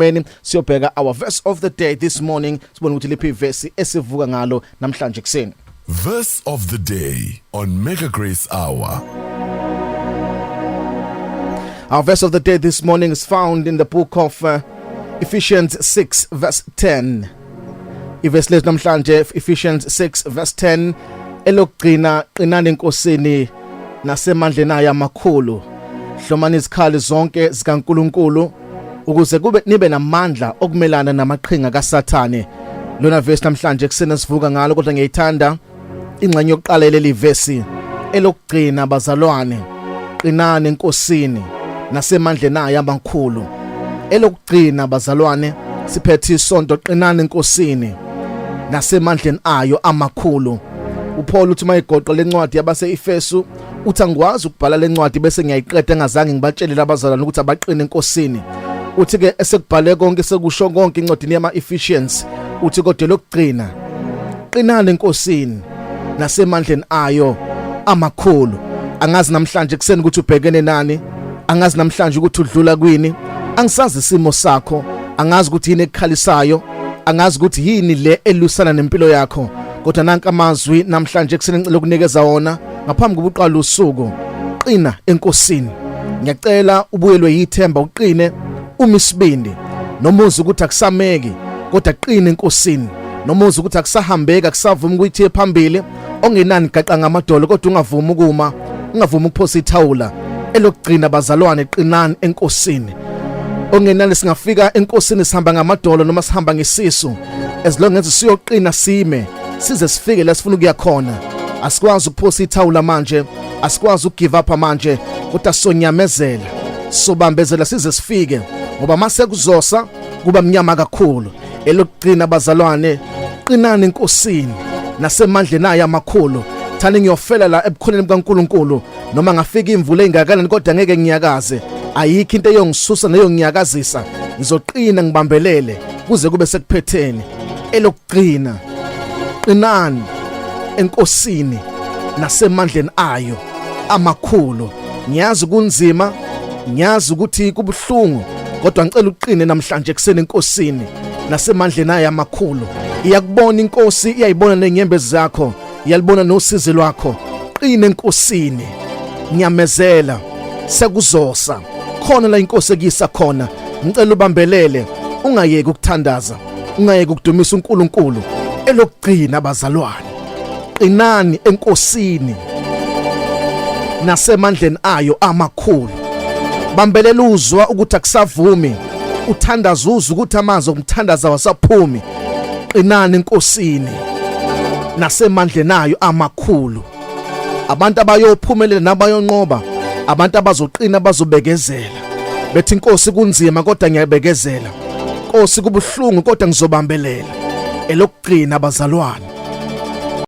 Meni siyobheka our verse of the day this morning. Sibona ukuthi liphi verse esivuka ngalo namhlanje kuseni. Verse of the day on Mega Grace Hour. Our verse of the day this morning is found in the book of Ephesians 6 verse 10. Iverse lethu namhlanje Ephesians 6 verse 10 elokugcina Qinani eNkosini nasemandleni ayo amakhulu. Hlomani izikhali zonke zikaNkuluNkulu ukuze kube nibe namandla okumelana namaqhinga kaSathane. Lona verse namhlanje kusena sivuka ngalo kodwa ngiyithanda ingxenye yokuqala leli verse elokugcina bazalwane Qinani eNkosini nasemandleni ayo amakhulu. Elokugcina bazalwane siphethe isonto Qinani eNkosini nasemandleni ayo amakhulu. uPaul uthi mayigoqa lencwadi yabase Efesu uthi angikwazi ukubhala lencwadi bese ngiyayiqeda engazange ngibatshelele abazalwane ukuthi abaqine eNkosini. Uthi ke esekubhale konke sekusho konke incwadi yama Ephesians uthi kodwa lokugcina Qinani eNkosini nasemandleni ayo amakhulu. Angazi namhlanje kuseni ukuthi ubhekene nani, angazi namhlanje ukuthi udlula kwini, angisazi isimo sakho, angazi ukuthi yini ekukhalisayo, angazi ukuthi yini le elusana nempilo yakho, kodwa nanka amazwi namhlanje kuseni ngicela ukunikeza wona ngaphambi kokuqala usuku. Qina eNkosini. Ngiyacela ubuyelwe yithemba uqine umisibindi. Nomuzi ukuthi akusameki kodwa qina eNkosini. Nomuzi ukuthi akusahambeka akusavuma ukuthi phambili ongenani gaqa ngamadolo kodwa ungavuma ukuma, ungavuma ukuphosa ithawula. Elokugcina bazalwane Qinani eNkosini. Ongenani singafika eNkosini sihamba ngamadolo noma sihamba ngesisu, as long as siyoqina sime size sifike la sifuna ukuya khona. Asikwazi ukuphosa ithawula manje, asikwazi ukugive up manje, kodwa sonyamezela, sobambezela size sifike ngoba mase kuzosa kuba mnyama kakhulu. Elokugcina bazalwane Qinani eNkosini nasemandleni ayo amakhulu. Thani ngiyofela la ebukhoneni bukaNkuluNkulu noma ngafika imvula engakanani kodwa ngeke ngiyakaze. Ayikho into eyongisusa neyongiyakazisa. Ngizoqina ngibambelele kuze kube sekuphetheni. Elokugcina Qinani eNkosini nasemandleni ayo amakhulu. Ngiyazi kunzima, ngiyazi ukuthi kubuhlungu, kodwa ngicela uqine namhlanje kuseni eNkosini nasemandleni ayo amakhulu. Iyakubona inkosi, iyayibona nenyembezi zakho, iyalibona nosizi lwakho. Qine eNkosini. Nyamezela sekuzosa khona la inkosi ekuyisa khona. Ngicela ubambelele, ungayeki ukuthandaza, ungayeki ukudumisa uNkulunkulu. Elokugcina abazalwane Qinani eNkosini nasemandleni ayo amakhulu. Bambelela uzwa ukuthi akusavumi, uthandaza uzwa ukuthi amazwi omthandaza wasaphumi. Qinani eNkosini nasemandleni ayo amakhulu. Abantu abayophumelela nabayonqoba, abantu abazoqina bazobekezela. Bethi inkosi kunzima kodwa ngiyabekezela, inkosi kubuhlungu kodwa ngizobambelela. Elokugcina abazalwane